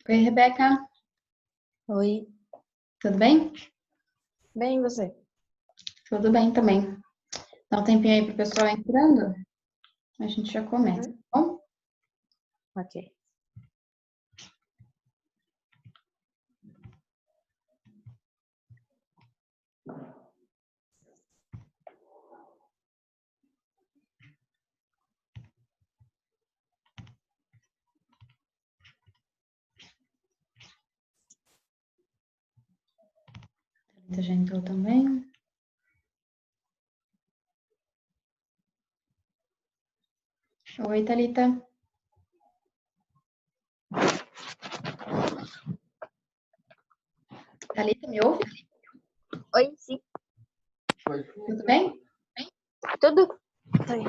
Oi, Rebeca, Oi, tudo bem? bem, e você? Tudo bem também. Dá um tempinho aí pro pessoal entrando, a gente já começa, Uhum. tá bom? Ok. Thalita já entrou também. Oi, Thalita. Thalita, me ouve? Oi, sim. Tudo bem? Tudo? Oi.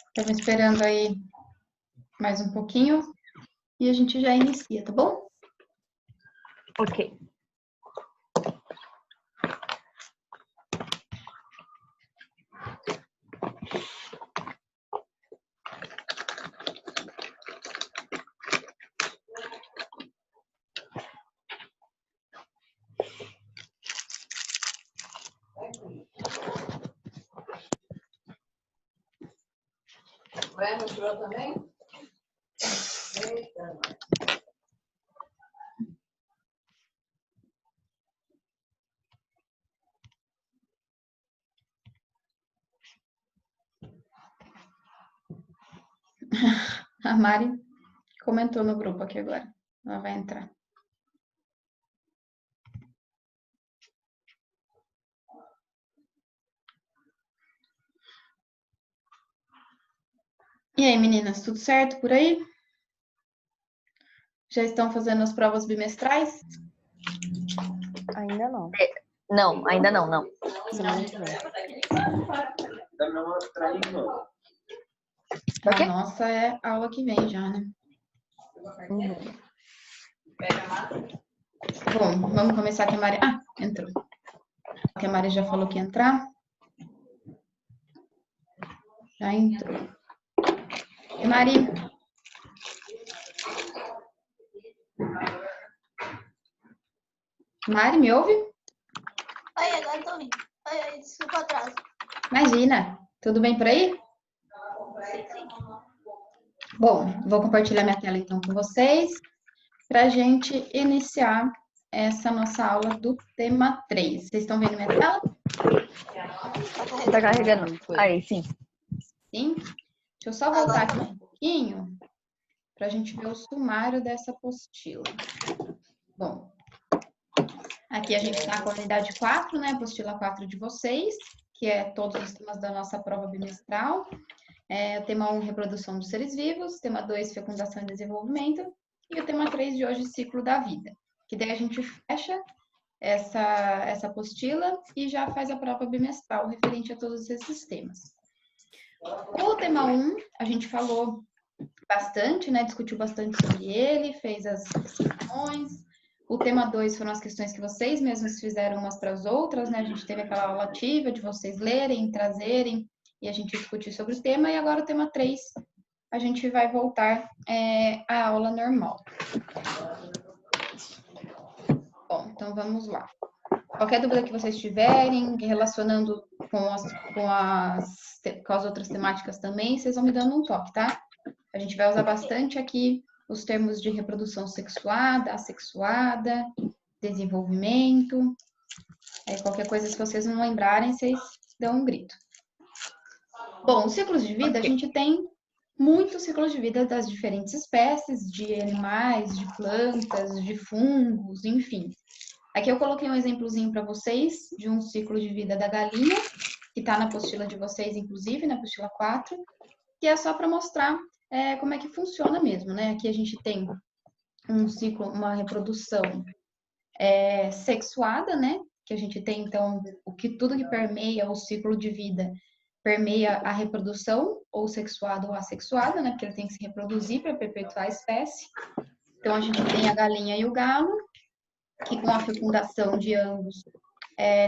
Estamos esperando aí mais um pouquinho e a gente já inicia, tá bom? Ok. Vai, mostrou também? Eita, A Mari comentou no grupo aqui agora. Ela vai entrar. E aí, meninas, tudo certo por aí? Já estão fazendo as provas bimestrais? Ainda não. Não, ainda não. Semana que vem. A nossa é aula que vem já, né? Uhum. Bom, vamos começar que a Mari... Ah, entrou. Que a Mari já falou que ia entrar. Já entrou. E Mari, Mari, me ouve? Oi, agora tô ouvindo. Oi, desculpa o atraso. Imagina. Tudo bem por aí? Sim. Bom, vou compartilhar minha tela então com vocês para a gente iniciar essa nossa aula do tema 3. Vocês estão vendo minha tela? Tá carregando. Aí, sim. Sim? Deixa eu só voltar aqui um pouquinho para a gente ver o sumário dessa apostila. Bom, aqui a gente está com a unidade 4, né? Apostila 4 de vocês, que é todos os temas da nossa prova bimestral. O tema 1, reprodução dos seres vivos. Tema 2, fecundação e desenvolvimento. E o tema 3 de hoje, ciclo da vida. Que daí a gente fecha essa apostila e já faz a prova bimestral referente a todos esses temas. O tema 1, a gente falou bastante, né? Discutiu bastante sobre ele, fez as questões. O tema 2 foram as questões que vocês mesmos fizeram umas para as outras, né? A gente teve aquela aula ativa de vocês lerem, trazerem e a gente discutir sobre o tema. E agora o tema 3, a gente vai voltar à aula normal. Bom, então vamos lá. Qualquer dúvida que vocês tiverem, relacionando com as outras temáticas também, vocês vão me dando um toque, tá? A gente vai usar bastante aqui os termos de reprodução sexuada, assexuada, desenvolvimento. Qualquer coisa, se vocês não lembrarem, vocês dão um grito. Bom, os ciclos de vida, a gente tem muitos ciclos de vida das diferentes espécies, de animais, de plantas, de fungos, enfim. Aqui eu coloquei um exemplozinho para vocês de um ciclo de vida da galinha, que está na apostila de vocês, inclusive, na apostila 4, que é só para mostrar como é que funciona mesmo, né? Aqui a gente tem um ciclo, uma reprodução sexuada, né? Que a gente tem, então, tudo que permeia o ciclo de vida permeia a reprodução, ou sexuada ou assexuada, né? Porque ele tem que se reproduzir para perpetuar a espécie. Então, a gente tem a galinha e o galo, que com a fecundação de ambos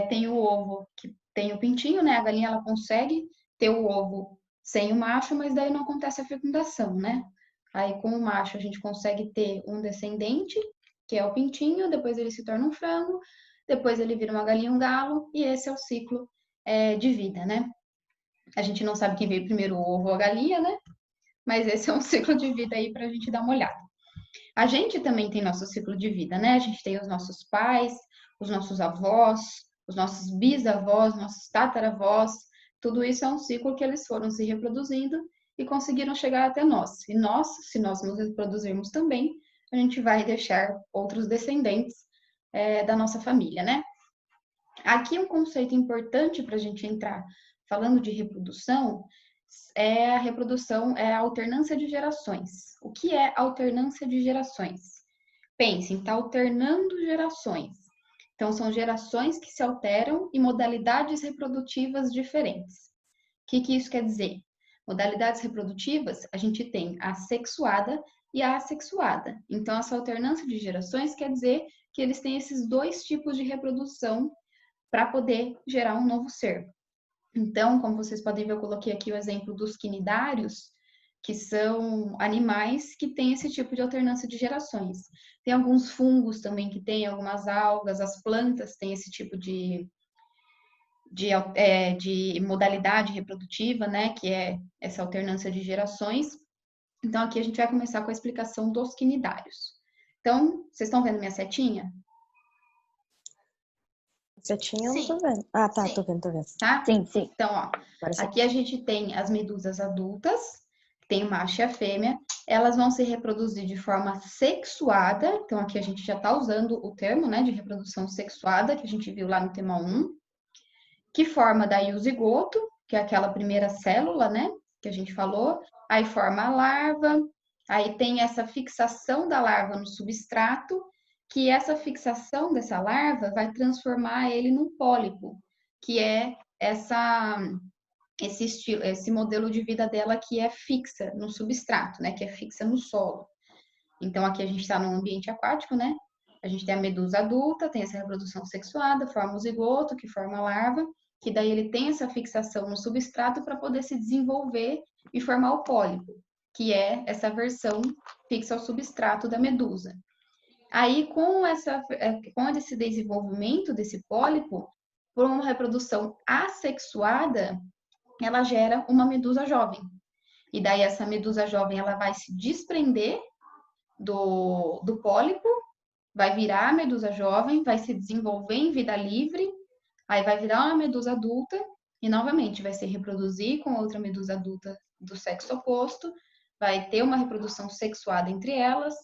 tem o ovo, que tem o pintinho, né? A galinha, ela consegue ter o ovo sem o macho, mas daí não acontece a fecundação, né? Aí com o macho a gente consegue ter um descendente, que é o pintinho, depois ele se torna um frango, depois ele vira uma galinha, um galo, e esse é o ciclo de vida, né? A gente não sabe quem veio primeiro, o ovo ou a galinha, né? Mas esse é um ciclo de vida aí para a gente dar uma olhada. A gente também tem nosso ciclo de vida, né? A gente tem os nossos pais, os nossos avós, os nossos bisavós, nossos tataravós. Tudo isso é um ciclo que eles foram se reproduzindo e conseguiram chegar até nós. E nós, se nós nos reproduzirmos também, a gente vai deixar outros descendentes da nossa família, né? Aqui um conceito importante para a gente entrar falando de reprodução é a reprodução, é a alternância de gerações. O que é alternância de gerações? Pensem, está alternando gerações. Então, são gerações que se alteram em modalidades reprodutivas diferentes. O que isso quer dizer? Modalidades reprodutivas, a gente tem a sexuada e a assexuada. Então, essa alternância de gerações quer dizer que eles têm esses dois tipos de reprodução para poder gerar um novo ser. Então, como vocês podem ver, eu coloquei aqui o exemplo dos quinidários, que são animais que têm esse tipo de alternância de gerações. Tem alguns fungos também que têm, algumas algas, as plantas têm esse tipo de modalidade reprodutiva, né, que é essa alternância de gerações. Então, aqui a gente vai começar com a explicação dos quinidários. Então, vocês estão vendo minha setinha? Setinha eu não Sim. tô vendo. Ah, tá, Sim. tô vendo. Tá? Sim, sim. Então, ó, Agora sim. aqui a gente tem as medusas adultas, tem o macho e a fêmea, elas vão se reproduzir de forma sexuada, então aqui a gente já está usando o termo, né, de reprodução sexuada, que a gente viu lá no tema 1, que forma daí o zigoto, que é aquela primeira célula, né, que a gente falou, aí forma a larva, aí tem essa fixação da larva no substrato, que essa fixação dessa larva vai transformar ele num pólipo, que é esse modelo de vida dela que é fixa no substrato, né? Que é fixa no solo. Então, aqui a gente está num ambiente aquático, né? A gente tem a medusa adulta, tem essa reprodução sexuada, forma o zigoto, que forma a larva, que daí ele tem essa fixação no substrato para poder se desenvolver e formar o pólipo, que é essa versão fixa ao substrato da medusa. Aí, com esse desenvolvimento desse pólipo, por uma reprodução assexuada, ela gera uma medusa jovem. E daí essa medusa jovem, ela vai se desprender do pólipo, vai virar a medusa jovem, vai se desenvolver em vida livre, aí vai virar uma medusa adulta e novamente vai se reproduzir com outra medusa adulta do sexo oposto, vai ter uma reprodução sexuada entre elas,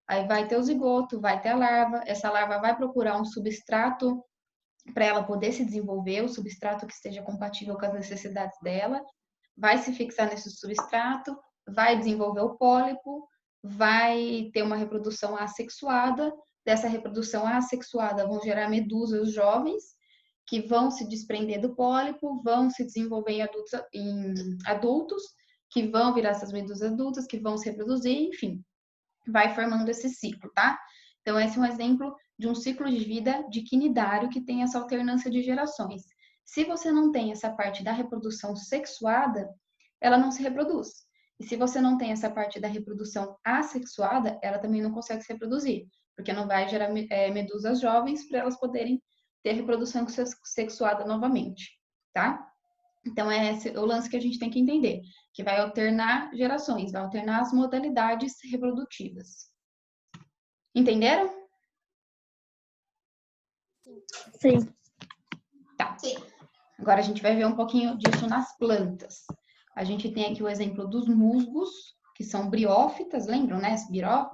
aí vai ter o zigoto, vai ter a larva, essa larva vai procurar um substrato para ela poder se desenvolver, o substrato que esteja compatível com as necessidades dela, vai se fixar nesse substrato, vai desenvolver o pólipo, vai ter uma reprodução assexuada, dessa reprodução assexuada vão gerar medusas jovens, que vão se desprender do pólipo, vão se desenvolver em adultos, que vão virar essas medusas adultas, que vão se reproduzir, enfim, vai formando esse ciclo, tá? Então, esse é um exemplo de um ciclo de vida de quinidário que tem essa alternância de gerações. Se você não tem essa parte da reprodução sexuada, ela não se reproduz. E se você não tem essa parte da reprodução assexuada, ela também não consegue se reproduzir, porque não vai gerar medusas jovens para elas poderem ter reprodução sexuada novamente, tá? Então, esse é o lance que a gente tem que entender, que vai alternar gerações, vai alternar as modalidades reprodutivas. Entenderam? Sim. Tá. Sim. Agora a gente vai ver um pouquinho disso nas plantas. A gente tem aqui o exemplo dos musgos, que são briófitas, lembram, né?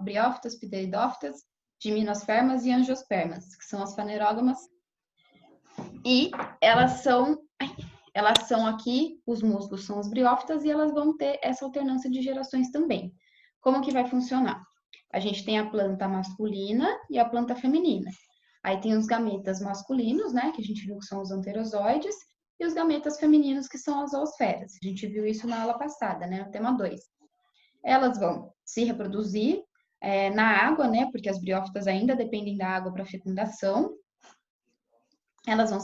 Briófitas, pteridófitas, gimnospermas e angiospermas, que são as fanerógamas. E elas são aqui, os musgos são os briófitas e elas vão ter essa alternância de gerações também. Como que vai funcionar? A gente tem a planta masculina e a planta feminina. Aí tem os gametas masculinos, né, que a gente viu que são os anterozoides, e os gametas femininos, que são as zoosferas. A gente viu isso na aula passada, né, no tema 2. Elas vão se reproduzir na água, né, porque as briófitas ainda dependem da água para fecundação. Elas vão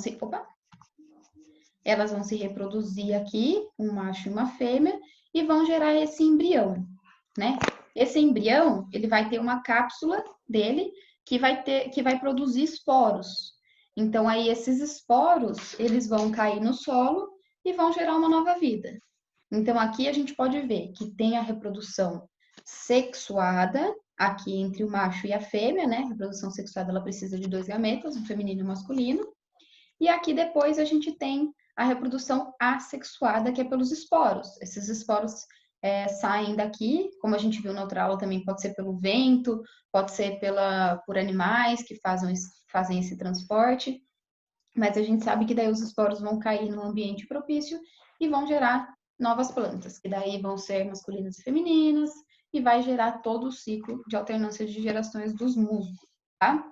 elas vão se reproduzir aqui, um macho e uma fêmea, e vão gerar esse embrião, né? Esse embrião, ele vai ter uma cápsula dele que vai produzir esporos. Então, aí, esses esporos, eles vão cair no solo e vão gerar uma nova vida. Então, aqui a gente pode ver que tem a reprodução sexuada, aqui entre o macho e a fêmea, né? A reprodução sexuada, ela precisa de 2 gametas, um feminino e um masculino. E aqui depois a gente tem a reprodução assexuada, que é pelos esporos. Esses esporos saem daqui, como a gente viu na outra aula também, pode ser pelo vento, pode ser por animais que fazem esse transporte, mas a gente sabe que daí os esporos vão cair num ambiente propício e vão gerar novas plantas, que daí vão ser masculinas e femininas, e vai gerar todo o ciclo de alternância de gerações dos musgos, tá?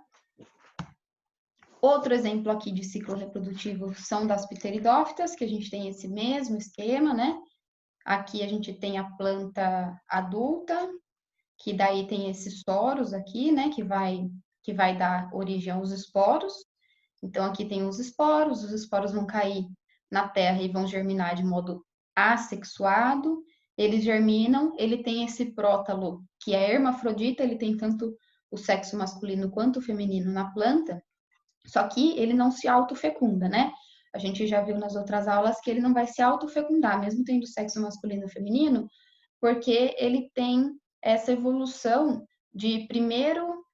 Outro exemplo aqui de ciclo reprodutivo são das pteridófitas, que a gente tem esse mesmo esquema, né? Aqui a gente tem a planta adulta, que daí tem esses soros aqui, né? Que vai dar origem aos esporos. Então, aqui tem os esporos vão cair na terra e vão germinar de modo assexuado. Eles germinam, ele tem esse prótalo, que é hermafrodita, ele tem tanto o sexo masculino quanto o feminino na planta, só que ele não se autofecunda, né? A gente já viu nas outras aulas que ele não vai se autofecundar, mesmo tendo sexo masculino e feminino, porque ele tem essa evolução de primeiro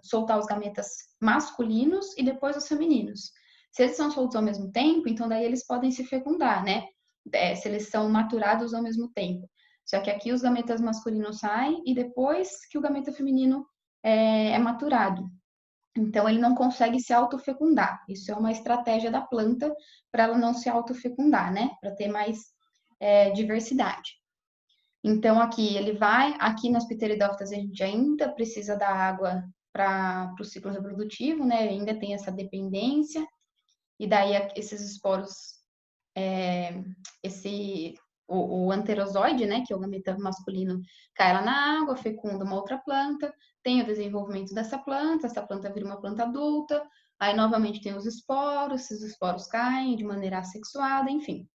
soltar os gametas masculinos e depois os femininos. Se eles são soltos ao mesmo tempo, então daí eles podem se fecundar, né? Se eles são maturados ao mesmo tempo. Só que aqui os gametas masculinos saem e depois que o gameta feminino é maturado. Então, ele não consegue se autofecundar. Isso é uma estratégia da planta para ela não se autofecundar, né? Para ter mais diversidade. Então, aqui nas pteridófitas a gente ainda precisa da água para o ciclo reprodutivo, né? Ainda tem essa dependência. E daí, esses esporos, o anterozoide, né? Que é o gameta masculino, cai lá na água, fecunda uma outra planta, tem o desenvolvimento dessa planta, essa planta vira uma planta adulta, aí novamente tem os esporos, esses esporos caem de maneira assexuada, enfim,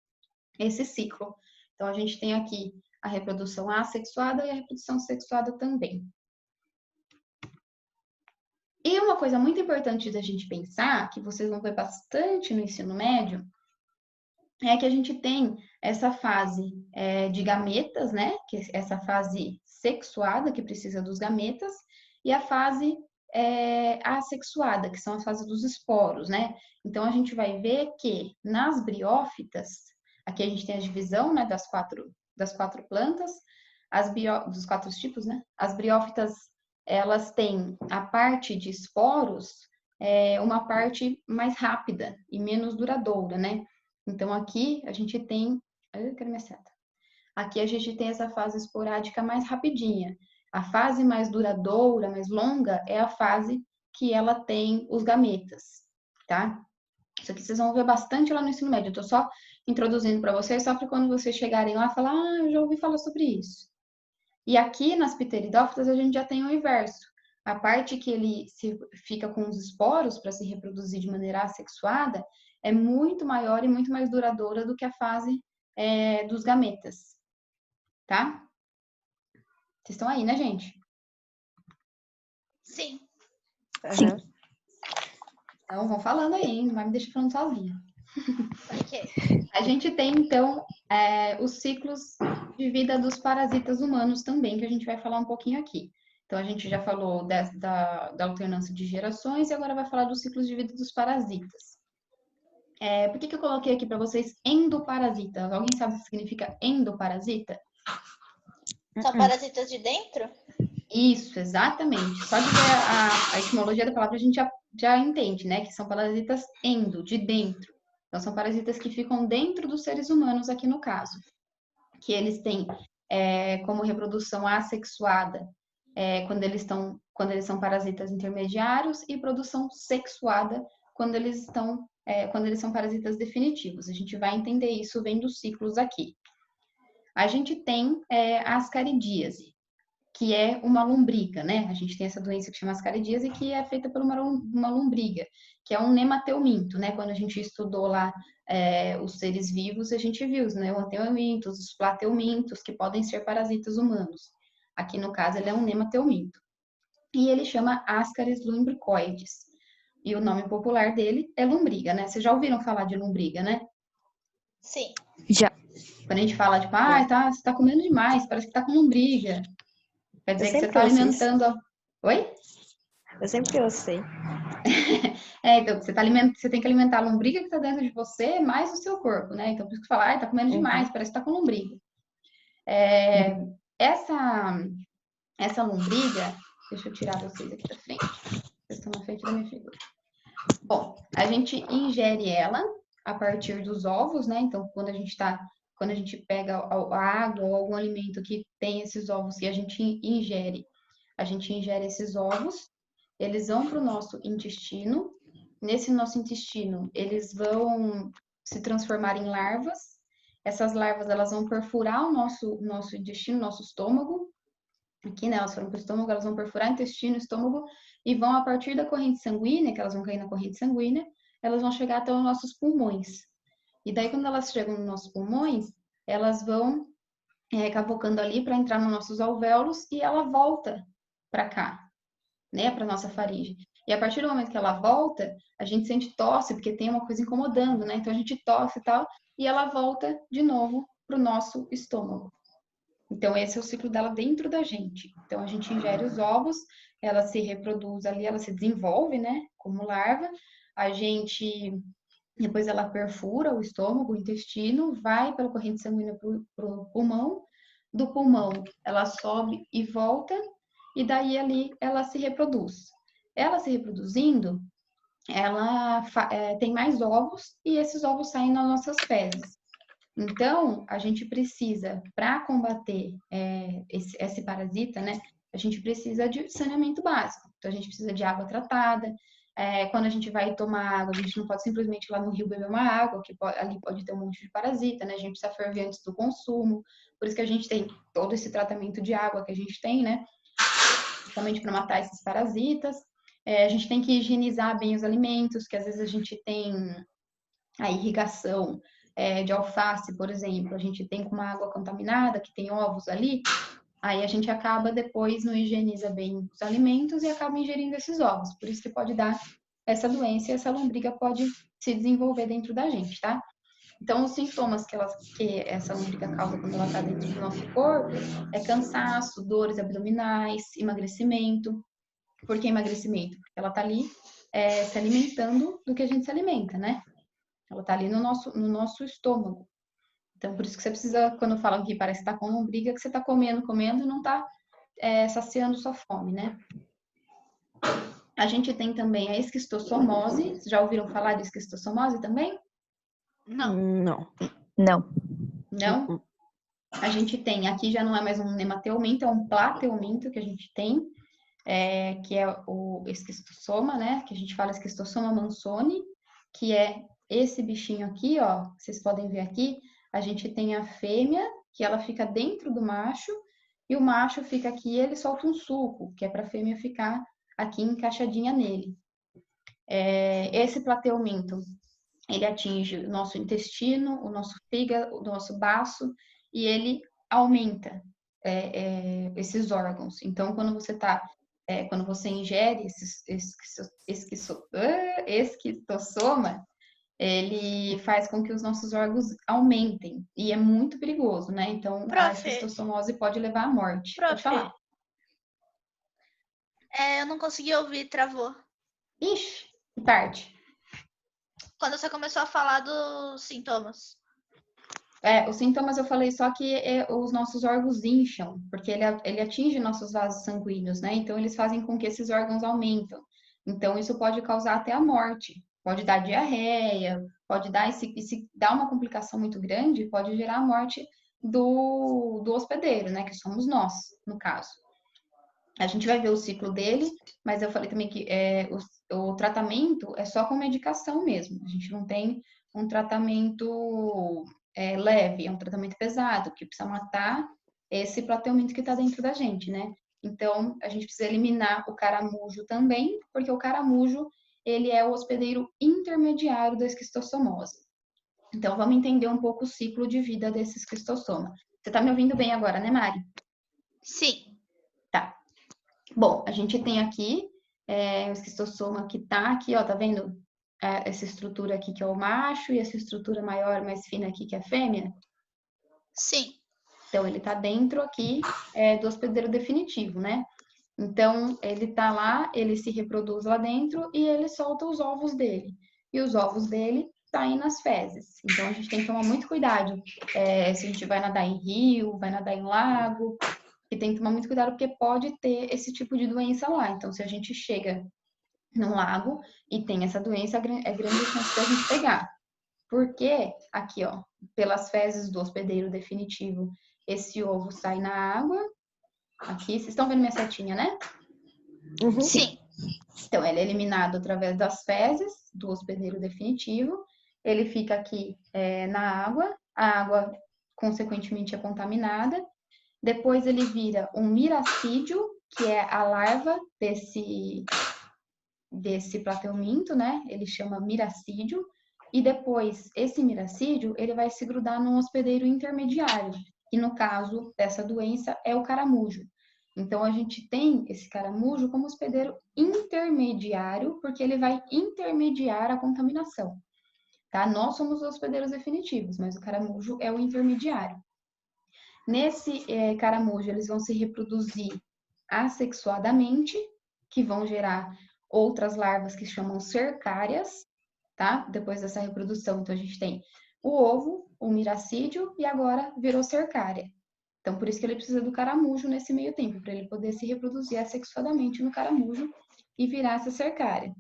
esse ciclo. Então, a gente tem aqui a reprodução assexuada e a reprodução sexuada também. E uma coisa muito importante da gente pensar, que vocês vão ver bastante no ensino médio, é que a gente tem essa fase de gametas, né? Que é essa fase sexuada, que precisa dos gametas, e a fase assexuada, que são as fases dos esporos, né? Então, a gente vai ver que nas briófitas, aqui a gente tem a divisão, né, das quatro plantas, dos 4 tipos, né? As briófitas, elas têm a parte de esporos, uma parte mais rápida e menos duradoura, né? Então, aqui a gente tem... Eu quero minha seta. Aqui a gente tem essa fase esporádica mais rapidinha. A fase mais duradoura, mais longa, é a fase que ela tem os gametas, tá? Isso aqui vocês vão ver bastante lá no ensino médio. Eu tô só introduzindo para vocês, só para quando vocês chegarem lá, falar, eu já ouvi falar sobre isso. E aqui nas pteridófitas a gente já tem o inverso. A parte que ele fica com os esporos para se reproduzir de maneira assexuada é muito maior e muito mais duradoura do que a fase dos gametas, tá? Vocês estão aí, né, gente? Sim. Sim. Então, vão falando aí, hein? Não vai me deixar falando sozinha. Ok. A gente tem, então, os ciclos de vida dos parasitas humanos também, que a gente vai falar um pouquinho aqui. Então, a gente já falou da alternância de gerações e agora vai falar dos ciclos de vida dos parasitas. Por que eu coloquei aqui para vocês endoparasita? Alguém sabe o que significa endoparasita? São parasitas de dentro? Isso, exatamente. Só de ver a etimologia da palavra a gente já entende, né? Que são parasitas endo, de dentro. Então, são parasitas que ficam dentro dos seres humanos aqui no caso. Que eles têm como reprodução assexuada quando eles são parasitas intermediários e produção sexuada quando eles são parasitas definitivos. A gente vai entender isso vendo os ciclos aqui. A gente tem a ascaridíase, que é uma lombriga, né? A gente tem essa doença que chama ascaridíase, que é feita por uma lombriga, que é um nemateuminto, né? Quando a gente estudou lá os seres vivos, a gente viu os nemateumintos, os plateumintos, que podem ser parasitas humanos. Aqui, no caso, ele é um nemateuminto. E ele chama Ascaris lumbricoides. E o nome popular dele é lombriga, né? Vocês já ouviram falar de lombriga, né? Sim. Já. Quando a gente fala, tipo, você tá comendo demais, parece que tá com lombriga. Quer dizer que você tá alimentando a... Oi? Eu sempre ouço. Então, você tem que alimentar a lombriga que tá dentro de você, mais o seu corpo, né? Então, por isso que fala, tá comendo demais, parece que tá com lombriga. Essa lombriga, deixa eu tirar vocês aqui da frente. Vocês estão na frente da minha figura. Bom, a gente ingere ela a partir dos ovos, né? Então, quando a gente pega a água ou algum alimento que tem esses ovos e a gente ingere esses ovos, eles vão para o nosso intestino. Nesse nosso intestino, eles vão se transformar em larvas. Essas larvas, elas vão perfurar o nosso intestino, nosso estômago. Aqui, né, elas foram para o estômago, elas vão perfurar o intestino, o estômago, e vão, a partir da corrente sanguínea, que elas vão cair na corrente sanguínea, elas vão chegar até os nossos pulmões. E daí, quando elas chegam nos nossos pulmões, elas vão cavocando ali para entrar nos nossos alvéolos e ela volta para cá, né, para nossa faringe. E a partir do momento que ela volta, a gente sente tosse, porque tem uma coisa incomodando, né? Então a gente tosse e tal, e ela volta de novo para o nosso estômago. Então, esse é o ciclo dela dentro da gente. Então, a gente ingere os ovos, ela se reproduz ali, ela se desenvolve, né, como larva. Depois ela perfura o estômago, o intestino, vai pela corrente sanguínea para o pulmão. Do pulmão, ela sobe e volta, e daí ali ela se reproduz. Ela se reproduzindo, ela tem mais ovos, e esses ovos saem nas nossas fezes. Então, a gente precisa, para combater esse parasita, né? A gente precisa de saneamento básico. Então, a gente precisa de água tratada. Quando a gente vai tomar água, a gente não pode simplesmente ir lá no rio beber uma água, que ali pode ter um monte de parasita, né? A gente precisa ferver antes do consumo. Por isso que a gente tem todo esse tratamento de água que a gente tem, né? Justamente para matar esses parasitas. A gente tem que higienizar bem os alimentos, que às vezes a gente tem a irrigação de alface, por exemplo, a gente tem com uma água contaminada, que tem ovos ali, aí a gente acaba depois não higieniza bem os alimentos e acaba ingerindo esses ovos. Por isso que pode dar essa doença e essa lombriga pode se desenvolver dentro da gente, tá? Então, os sintomas que essa lombriga causa quando ela está dentro do nosso corpo é cansaço, dores abdominais, emagrecimento. Por que emagrecimento? Porque ela está ali se alimentando do que a gente se alimenta, né? Ela tá ali no nosso estômago. Então, por isso que você precisa, quando falam que parece que tá com lombriga, que você tá comendo e não tá saciando sua fome, né? A gente tem também a esquistossomose. Vocês já ouviram falar de esquistossomose também? Não. Não. Não. Não? A gente tem, aqui já não é mais um nemateuminto, é um plateuminto que a gente tem, que é o esquistossoma, né? Que a gente fala esquistossoma mansoni, que é esse bichinho aqui, ó, vocês podem ver aqui, a gente tem a fêmea, que ela fica dentro do macho, e o macho fica aqui e ele solta um suco, que é para a fêmea ficar aqui encaixadinha nele. Esse plateuminto, ele atinge o nosso intestino, o nosso fígado, o nosso baço, e ele aumenta esses órgãos. Então, quando você ingere esquistossoma, ele faz com que os nossos órgãos aumentem. E é muito perigoso, né? Então, a esquistossomose pode levar à morte. Pode falar. Eu não consegui ouvir, travou. Ixi, que parte? Quando você começou a falar dos sintomas. Os sintomas eu falei só que os nossos órgãos incham, porque ele atinge nossos vasos sanguíneos, né? Então, eles fazem com que esses órgãos aumentam. Então, isso pode causar até a morte. Pode dar diarreia, pode dar, e se dá uma complicação muito grande, pode gerar a morte do hospedeiro, né? Que somos nós, no caso. A gente vai ver o ciclo dele, mas eu falei também que o tratamento é só com medicação mesmo. A gente não tem um tratamento leve, é um tratamento pesado, que precisa matar esse plateuminto que está dentro da gente, né? Então, a gente precisa eliminar o caramujo também, porque o caramujo, ele é o hospedeiro intermediário da esquistossomose. Então, vamos entender um pouco o ciclo de vida desse esquistossoma. Você tá me ouvindo bem agora, né, Mari? Sim. Tá. Bom, a gente tem aqui o esquistossoma que tá aqui, ó, tá vendo? Essa estrutura aqui que é o macho e essa estrutura maior, mais fina aqui que é a fêmea. Sim. Então, ele tá dentro aqui do hospedeiro definitivo, né? Então, ele tá lá, ele se reproduz lá dentro e ele solta os ovos dele. E os ovos dele saem nas fezes. Então, a gente tem que tomar muito cuidado se a gente vai nadar em rio, vai nadar em lago, e tem que tomar muito cuidado porque pode ter esse tipo de doença lá. Então, se a gente chega num lago e tem essa doença, é grande a chance da gente pegar. Porque, aqui, ó, pelas fezes do hospedeiro definitivo, esse ovo sai na água. Aqui, vocês estão vendo minha setinha, né? Uhum. Sim. Então, ele é eliminado através das fezes do hospedeiro definitivo. Ele fica aqui na água. A água, consequentemente, é contaminada. Depois, ele vira um miracídio, que é a larva desse plateuminto, né? Ele chama miracídio. E depois, esse miracídio, ele vai se grudar num hospedeiro intermediário, que no caso dessa doença é o caramujo. Então, a gente tem esse caramujo como hospedeiro intermediário, porque ele vai intermediar a contaminação, tá? Nós somos os hospedeiros definitivos, mas o caramujo é o intermediário. Nesse caramujo, eles vão se reproduzir assexuadamente, que vão gerar outras larvas que chamam cercárias, tá? Depois dessa reprodução, então a gente tem o ovo, o miracídio e agora virou cercária. Então, por isso que ele precisa do caramujo nesse meio tempo, para ele poder se reproduzir assexuadamente no caramujo e virar essa cercária.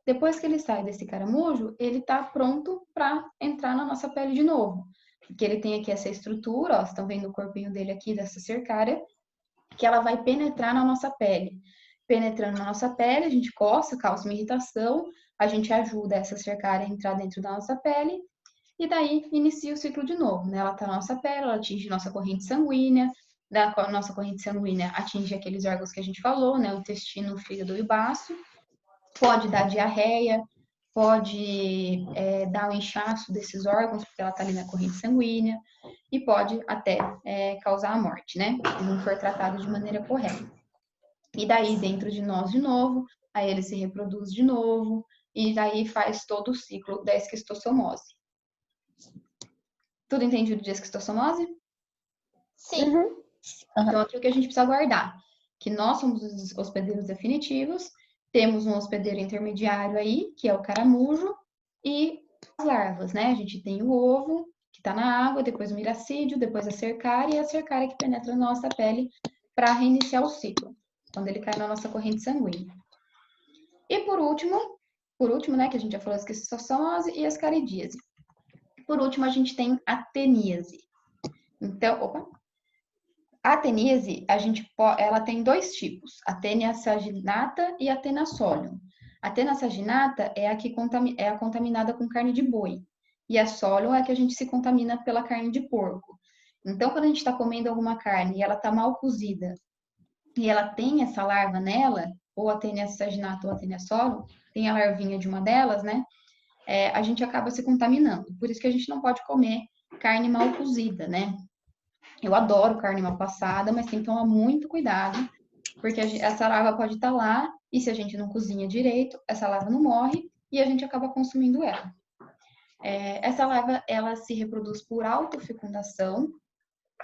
Depois que ele sai desse caramujo, ele está pronto para entrar na nossa pele de novo. Porque ele tem aqui essa estrutura, ó, vocês estão vendo o corpinho dele aqui, dessa cercária, que ela vai penetrar na nossa pele. Penetrando na nossa pele, a gente coça, causa uma irritação, a gente ajuda essa cercária a entrar dentro da nossa pele, e daí inicia o ciclo de novo, né? Ela tá na nossa pele, ela atinge nossa corrente sanguínea, da nossa corrente sanguínea atinge aqueles órgãos que a gente falou, né? O intestino, o fígado e o baço. Pode dar diarreia, pode dar um inchaço desses órgãos, porque ela tá ali na corrente sanguínea, e pode até causar a morte, né? Se não for tratado de maneira correta. E daí, dentro de nós de novo, aí ele se reproduz de novo, e daí faz todo o ciclo da esquistossomose. Tudo entendido de esquistossomose? Sim. Uhum. Então, aqui o que a gente precisa guardar? Que nós somos os hospedeiros definitivos, temos um hospedeiro intermediário aí, que é o caramujo, e as larvas, né? A gente tem o ovo, que está na água, depois o miracídio, depois a cercária, e a cercária que penetra na nossa pele para reiniciar o ciclo, quando ele cai na nossa corrente sanguínea. E por último, né, que a gente já falou, a esquistossomose e a ascaridíase. Por último, a gente tem a teníase. Então, a teníase, ela tem dois tipos, a tênia saginata e a tênia solium. A tênia saginata é a contaminada com carne de boi, e a solium é a que a gente se contamina pela carne de porco. Então, quando a gente está comendo alguma carne e ela está mal cozida, e ela tem essa larva nela, ou a tênia saginata ou a tênia solium, tem a larvinha de uma delas, né? A gente acaba se contaminando. Por isso que a gente não pode comer carne mal cozida, né? Eu adoro carne mal passada, mas tem que tomar muito cuidado, porque essa larva pode estar lá, e se a gente não cozinha direito, essa larva não morre, e a gente acaba consumindo ela. Essa larva, ela se reproduz por autofecundação,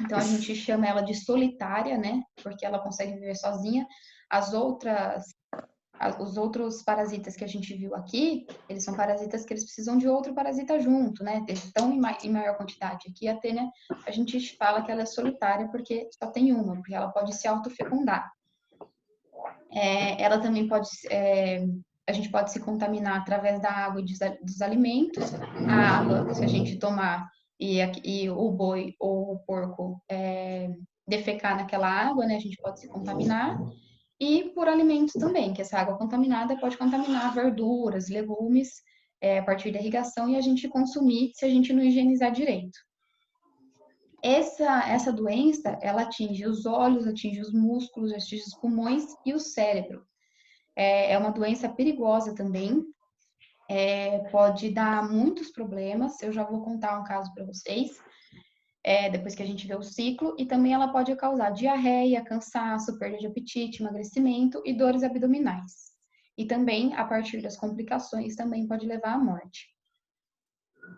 então a gente chama ela de solitária, né? Porque ela consegue viver sozinha. Os outros parasitas que a gente viu aqui, eles são parasitas que eles precisam de outro parasita junto, né? Eles estão em maior quantidade. Aqui a tênia, a gente fala que ela é solitária porque só tem uma, porque ela pode se autofecundar. Ela também pode, a gente pode se contaminar através da água e dos alimentos. A água, se a gente tomar e o boi ou o porco defecar naquela água, né? A gente pode se contaminar. E por alimentos também, que essa água contaminada pode contaminar verduras, legumes, a partir da irrigação e a gente consumir se a gente não higienizar direito. Essa doença, ela atinge os olhos, atinge os músculos, atinge os pulmões e o cérebro. É uma doença perigosa também, pode dar muitos problemas. Eu já vou contar um caso para vocês, depois que a gente vê o ciclo. E também ela pode causar diarreia, cansaço, perda de apetite, emagrecimento e dores abdominais. E também, a partir das complicações, também pode levar à morte.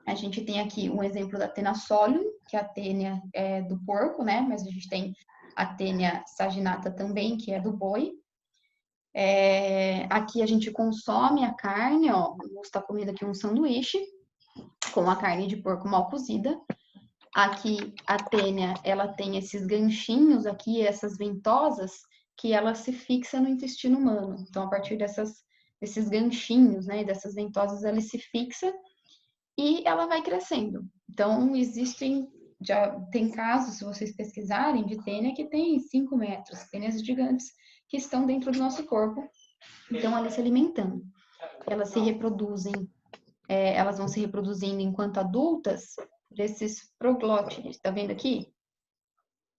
A gente tem aqui um exemplo da Tena solium, que é a tênia do porco, né? Mas a gente tem a tênia saginata também, que é do boi. Aqui a gente consome a carne, ó. O moço está comendo aqui um sanduíche com a carne de porco mal cozida. Aqui a tênia, ela tem esses ganchinhos aqui, essas ventosas, que ela se fixa no intestino humano. Então, a partir desses ganchinhos, né, dessas ventosas, ela se fixa e ela vai crescendo. Então, já tem casos, se vocês pesquisarem, de tênia que tem 5 metros, tênias gigantes que estão dentro do nosso corpo, então elas se alimentando. Elas se reproduzem, elas vão se reproduzindo enquanto adultas desses proglótides. Tá vendo aqui?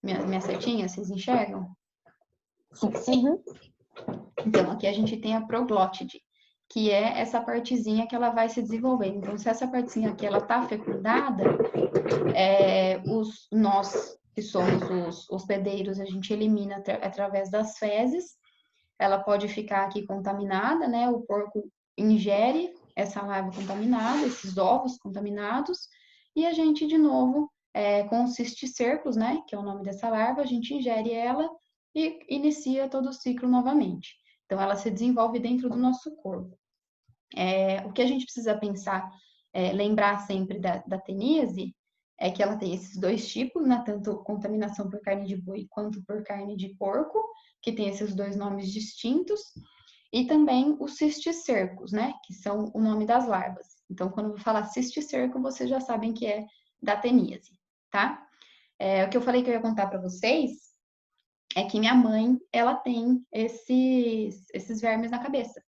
Minha setinha, vocês enxergam? Uhum. Então, aqui a gente tem a proglótide, que é essa partezinha que ela vai se desenvolvendo. Então, se essa partezinha aqui, ela tá fecundada, nós que somos os hospedeiros, a gente elimina através das fezes. Ela pode ficar aqui contaminada, né? O porco ingere essa larva contaminada, esses ovos contaminados, e a gente, de novo, com os cisticercos, né? Que é o nome dessa larva, a gente ingere ela e inicia todo o ciclo novamente. Então, ela se desenvolve dentro do nosso corpo. O que a gente precisa pensar, lembrar sempre da teníase, é que ela tem esses 2 tipos, né? Tanto contaminação por carne de boi quanto por carne de porco, que tem esses 2 nomes distintos, e também os cisticercos, né? Que são o nome das larvas. Então, quando eu vou falar cisticerco, vocês já sabem que é da teníase, tá? O que eu falei que eu ia contar para vocês é que minha mãe, ela tem esses vermes na cabeça.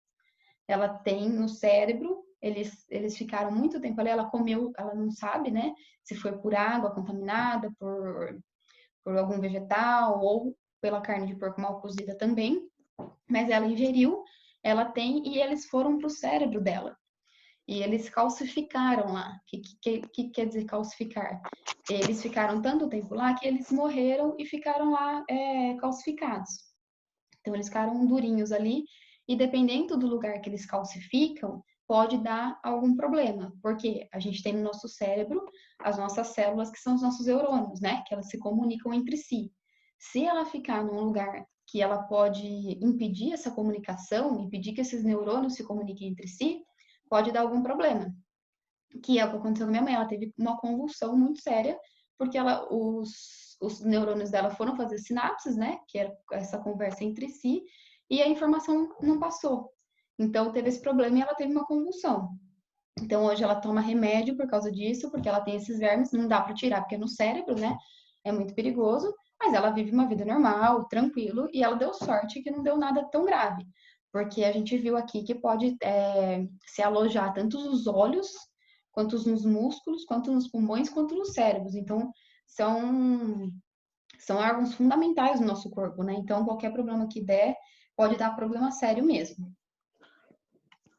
Ela tem no cérebro, eles ficaram muito tempo ali, ela comeu, ela não sabe, né? Se foi por água contaminada, por algum vegetal ou pela carne de porco mal cozida também, mas ela ingeriu, ela tem, e eles foram para o cérebro dela. E eles calcificaram lá. O que quer dizer calcificar? Eles ficaram tanto tempo lá que eles morreram e ficaram lá calcificados. Então, eles ficaram durinhos ali, e dependendo do lugar que eles calcificam, pode dar algum problema. Porque a gente tem no nosso cérebro as nossas células, que são os nossos neurônios, né? Que elas se comunicam entre si. Se ela ficar num lugar que ela pode impedir essa comunicação, impedir que esses neurônios se comuniquem entre si, pode dar algum problema. Que é o que aconteceu com minha mãe. Ela teve uma convulsão muito séria, porque os neurônios dela foram fazer sinapses, né? Que era essa conversa entre si, e a informação não passou. Então, teve esse problema e ela teve uma convulsão. Então, hoje ela toma remédio por causa disso, porque ela tem esses vermes, não dá para tirar, porque é no cérebro, né? É muito perigoso, mas ela vive uma vida normal, tranquilo, e ela deu sorte que não deu nada tão grave, porque a gente viu aqui que pode se alojar tanto nos olhos, quanto nos músculos, quanto nos pulmões, quanto nos cérebros. Então, são órgãos fundamentais no nosso corpo, né? Então, qualquer problema que der, pode dar problema sério mesmo.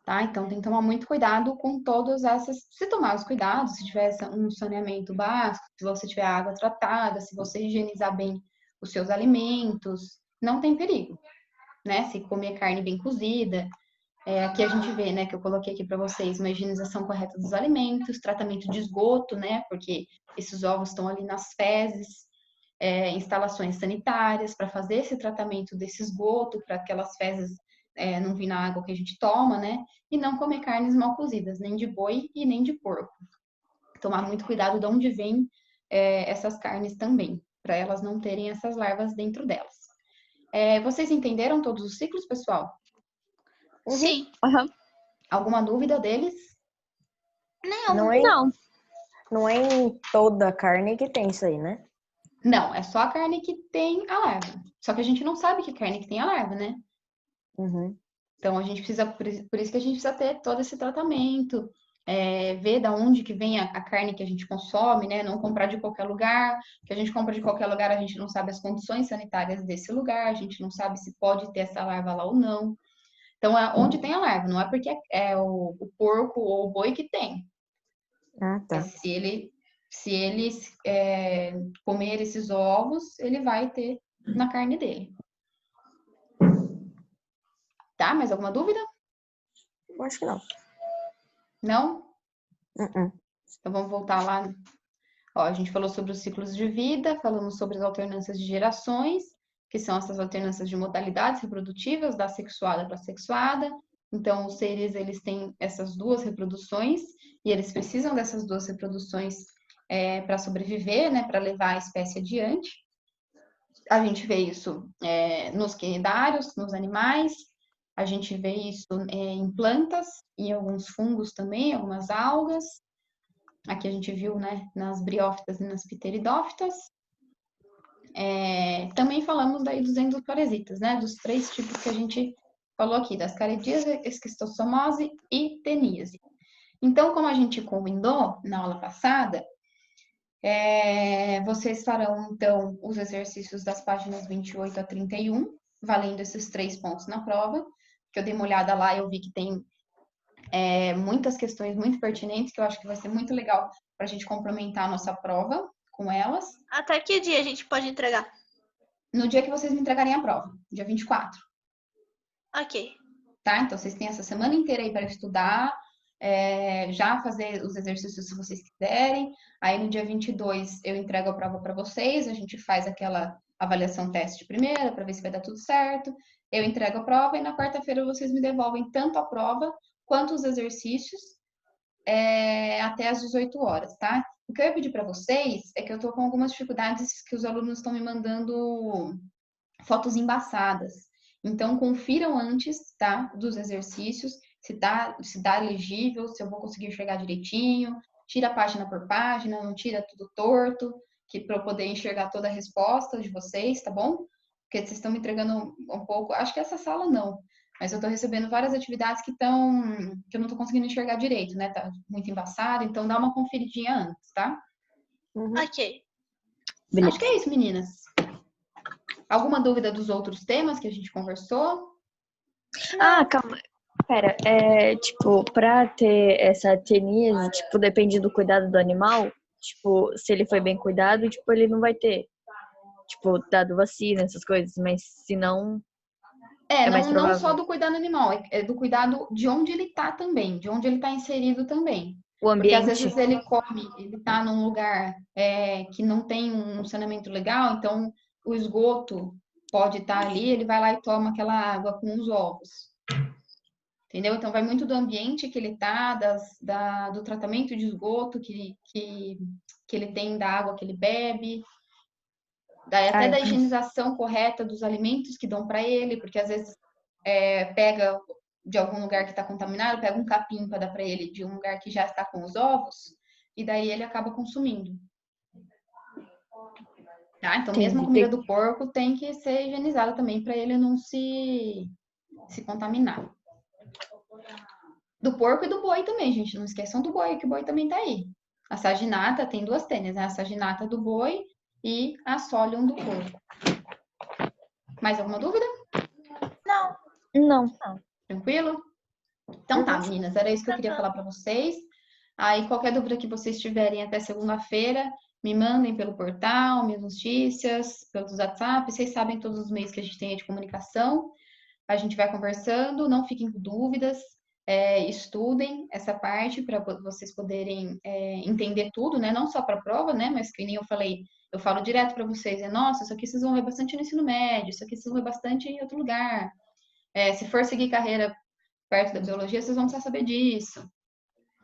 Tá? Então, tem que tomar muito cuidado com todas essas. Se tomar os cuidados, se tiver um saneamento básico, se você tiver água tratada, se você higienizar bem os seus alimentos, não tem perigo, né? Se comer carne bem cozida. Aqui a gente vê, né, que eu coloquei aqui para vocês, uma higienização correta dos alimentos, tratamento de esgoto, né? Porque esses ovos estão ali nas fezes. Instalações sanitárias para fazer esse tratamento desse esgoto, para aquelas fezes não vir na água que a gente toma, né? E não comer carnes mal cozidas, nem de boi e nem de porco. Tomar muito cuidado de onde vêm essas carnes também, para elas não terem essas larvas dentro delas. Vocês entenderam todos os ciclos, pessoal? Sim. Uhum. Alguma dúvida deles? Não é em toda carne que tem isso aí, né? Não, é só a carne que tem a larva. Só que a gente não sabe que carne que tem a larva, né? Uhum. Então, a gente precisa, por isso que a gente precisa ter todo esse tratamento, ver da onde que vem a carne que a gente consome, né? Não comprar de qualquer lugar, que a gente compra de qualquer lugar, a gente não sabe as condições sanitárias desse lugar, a gente não sabe se pode ter essa larva lá ou não. Então, é onde tem a larva, não é porque é o porco ou o boi que tem. Ah, tá. Se ele comer esses ovos, ele vai ter na carne dele. Tá? Mais alguma dúvida? Eu acho que não. Não? Uh-uh. Então, vamos voltar lá. Ó, a gente falou sobre os ciclos de vida, falamos sobre as alternâncias de gerações, que são essas alternâncias de modalidades reprodutivas, da sexuada para sexuada. Então, os seres, eles têm essas duas reproduções, e eles precisam dessas duas reproduções para sobreviver, né, para levar a espécie adiante. A gente vê isso nos quinidários, nos animais, a gente vê isso em plantas, em alguns fungos também, algumas algas. Aqui a gente viu, né, nas briófitas e nas pteridófitas. Também falamos daí dos endoparasitas, né, dos 3 tipos que a gente falou aqui, das caridiase, esquistossomose e teníase. Então, como a gente combinou na aula passada, vocês farão, então, os exercícios das páginas 28 a 31, valendo esses 3 pontos na prova, que eu dei uma olhada lá e eu vi que tem muitas questões muito pertinentes, que eu acho que vai ser muito legal para a gente complementar a nossa prova com elas. Até que dia a gente pode entregar? No dia que vocês me entregarem a prova, dia 24. Ok. Tá? Então, vocês têm essa semana inteira aí para estudar, já fazer os exercícios se vocês quiserem. Aí, no dia 22, eu entrego a prova para vocês, a gente faz aquela avaliação teste primeiro, para ver se vai dar tudo certo. Eu entrego a prova e na quarta-feira vocês me devolvem tanto a prova quanto os exercícios até às 18 horas, tá? O que eu ia pedir para vocês é que eu tô com algumas dificuldades que os alunos estão me mandando fotos embaçadas. Então, confiram antes, tá? Dos exercícios, se dá legível, se eu vou conseguir enxergar direitinho. Tira página por página, não tira tudo torto, para eu poder enxergar toda a resposta de vocês, tá bom? Porque vocês estão me entregando um pouco. Acho que essa sala não, mas eu tô recebendo várias atividades que eu não tô conseguindo enxergar direito, né? Tá muito embaçado, então dá uma conferidinha antes, tá? Ok. Beleza. Acho que é isso, meninas. Alguma dúvida dos outros temas que a gente conversou? Ah, calma. Pera, tipo, pra ter essa teníase, tipo, depende do cuidado do animal. Tipo, se ele foi bem cuidado, tipo, ele não vai ter. Tipo, dado vacina, essas coisas. Mas se não, é mais Não só provável. do cuidado animal, é do cuidado de onde ele tá também, de onde ele tá inserido também. O Porque às ambiente. vezes ele tá num lugar que não tem um saneamento legal, então o esgoto pode estar ali, ele vai lá e toma aquela água com os ovos. Entendeu? Então vai muito do ambiente que ele tá, do tratamento de esgoto que ele tem, da água que ele bebe. Até da higienização correta dos alimentos que dão para ele, porque às vezes pega de algum lugar que está contaminado, pega um capim para dar para ele de um lugar que já está com os ovos, e daí ele acaba consumindo. Tá? Então, mesmo a comida do porco tem que ser higienizada também para ele não se contaminar. Do porco e do boi também, gente. Não esqueçam do boi, que o boi também tá aí. A saginata tem 2 tênis, né? A saginata do boi e a solium do porco. Mais alguma dúvida? Não. Tranquilo? Então tá, meninas, era isso que eu queria falar para vocês. Aí, qualquer dúvida que vocês tiverem até segunda-feira, me mandem pelo portal, minhas notícias, pelos WhatsApp. Vocês sabem todos os meios que a gente tem de comunicação. A gente vai conversando, não fiquem com dúvidas. Estudem essa parte para vocês poderem entender tudo, né? Não só para a prova, né? Mas que nem eu falei, eu falo direto para vocês, nossa, isso aqui vocês vão ver bastante no ensino médio, isso aqui vocês vão ver bastante em outro lugar. Se for seguir carreira perto da biologia, vocês vão precisar saber disso.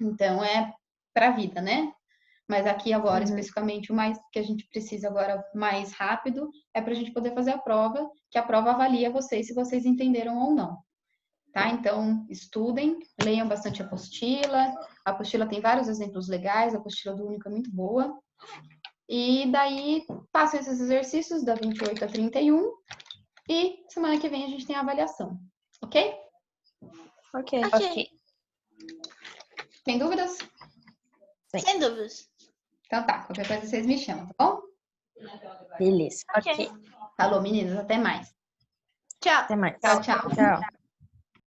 Então, para a vida, né? Mas aqui agora, especificamente, o mais que a gente precisa agora mais rápido é para a gente poder fazer a prova, que a prova avalia vocês se vocês entenderam ou não. Tá? Então, estudem, leiam bastante a apostila. A apostila tem vários exemplos legais, a apostila do Único é muito boa. E daí, façam esses exercícios da 28 a 31. E semana que vem a gente tem a avaliação. Ok? Ok. Ok. Tem dúvidas? Sem dúvidas. Então tá, qualquer coisa vocês me chamam, tá bom? Beleza. Ok. Falou, meninas, até mais. Tchau. Até mais. Tchau, tchau. Tchau.